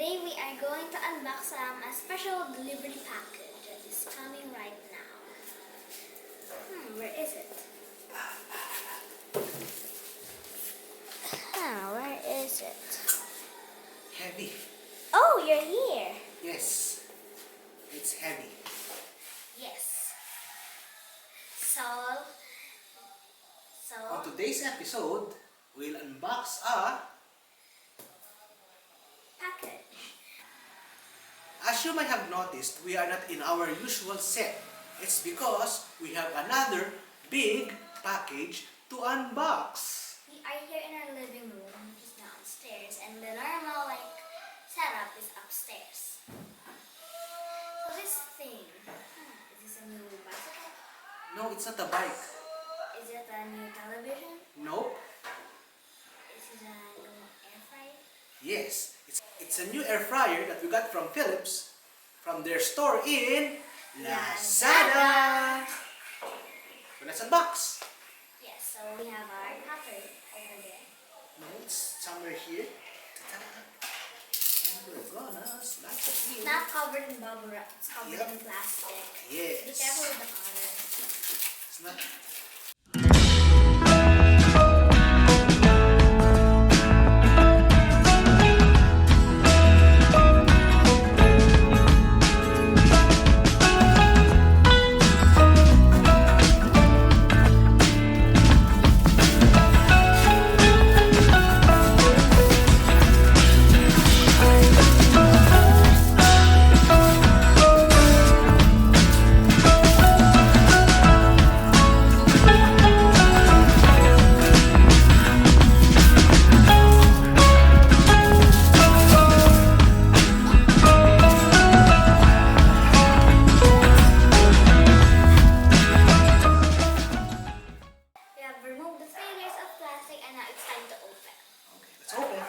Today we are going to unbox a special delivery package that is coming right now. Where is it? Where is it? Heavy. Oh, you're here. Yes, it's heavy. Yes. So On today's episode, we'll unbox a... package. As you might have noticed, we are not in our usual set. It's because we have another big package to unbox. We are here in our living room, which is downstairs, and the normal setup is upstairs. So this thing, is this a new bicycle? No, it's not a bike. Is it a new television? Nope. Is it a new air fryer? Yes, it's a new air fryer that we got from Philips from their store in Lazada. So let's unbox. Yes, so we have our cutter over there. No, it's somewhere here. And we're gonna smash it It's in. not covered in bubble wrap, it's covered Yep. in plastic. Yes. Be careful with the cutter. It's not... We have removed the 3 layers of plastic and now it's time to open. Okay, let's open.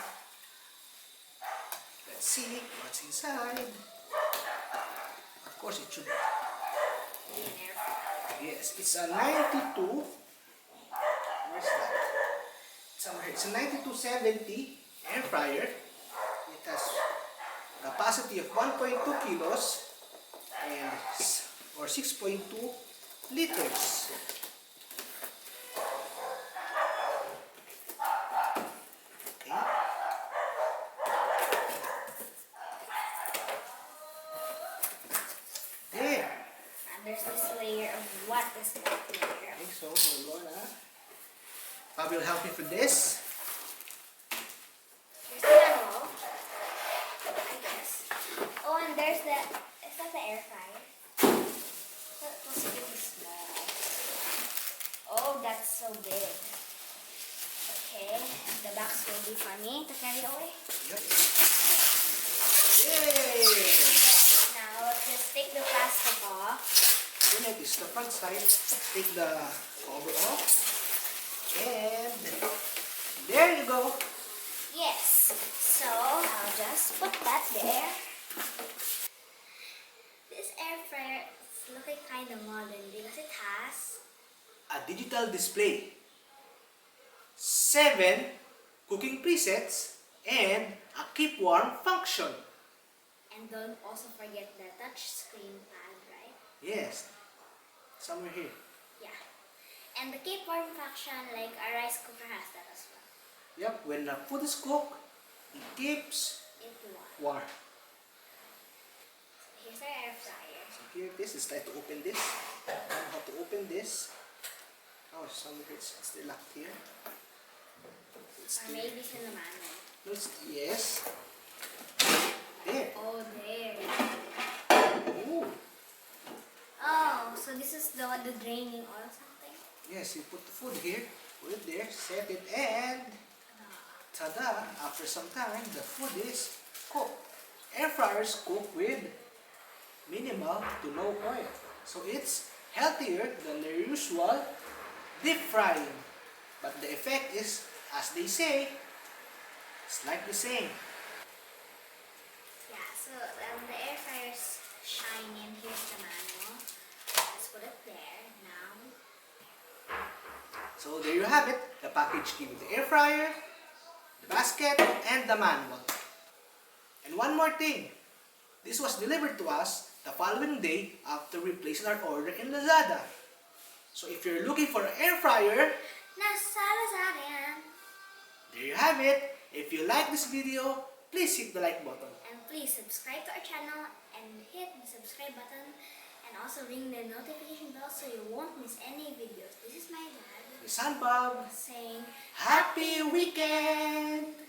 Let's see what's inside. Of course, it should... Be an air fryer. Yes, it's a 92... Where's that? Somewhere. It's a 9270 air fryer. It has capacity of 1.2 kilos and or 6.2 liters. Okay. There. And there's this layer of what is that layer? Okay, so we're gonna... Bob will help me with this. Here's the manual, I guess. Oh, and there's the... Is that the air fryer? That was really small. Oh, that's so big. Okay, the box will be for me to carry away. Yep. Yay! Now, let's take the plastic off. Then it is the front side. Take the cover off. And there you go. Yes, so I'll just put that there. This air fryer is looking kind of modern because it has A digital display. 7 cooking presets and a keep warm function. and don't also forget the touch screen pad, right? Yes. Somewhere here. Yeah. And the keep warm function, like a rice cooker has that as well. Yep. When the food is cooked, it keeps It warm. warm. Here's our air fryer. So here it is. Let's try to open this. I don't know how to open this. Oh, somewhere it's still locked here. It's Or still... maybe it's in the manual. No, yes. There. Oh, there. Ooh. Oh, so this is the draining oil something? Yes, you put the food here, put it there, set it, and tada! After some time, the food is cooked. Air fryers cook with minimal to no oil. So it's healthier than the usual deep frying. But the effect is, as they say, it's like the same. Yeah, so the air fryer's shiny and here's the manual. Let's put it there now. So there you have it. The package came with the air fryer, the basket, and the manual. And one more thing, this was delivered to us the following day after we placed our order in Lazada. So if you're looking for an air fryer, Nasa Lazada. there you have it. If you like this video, please hit the like button. And please subscribe to our channel and hit the subscribe button and also ring the notification bell so you won't miss any videos. This is my dad This is Bob. saying Happy weekend!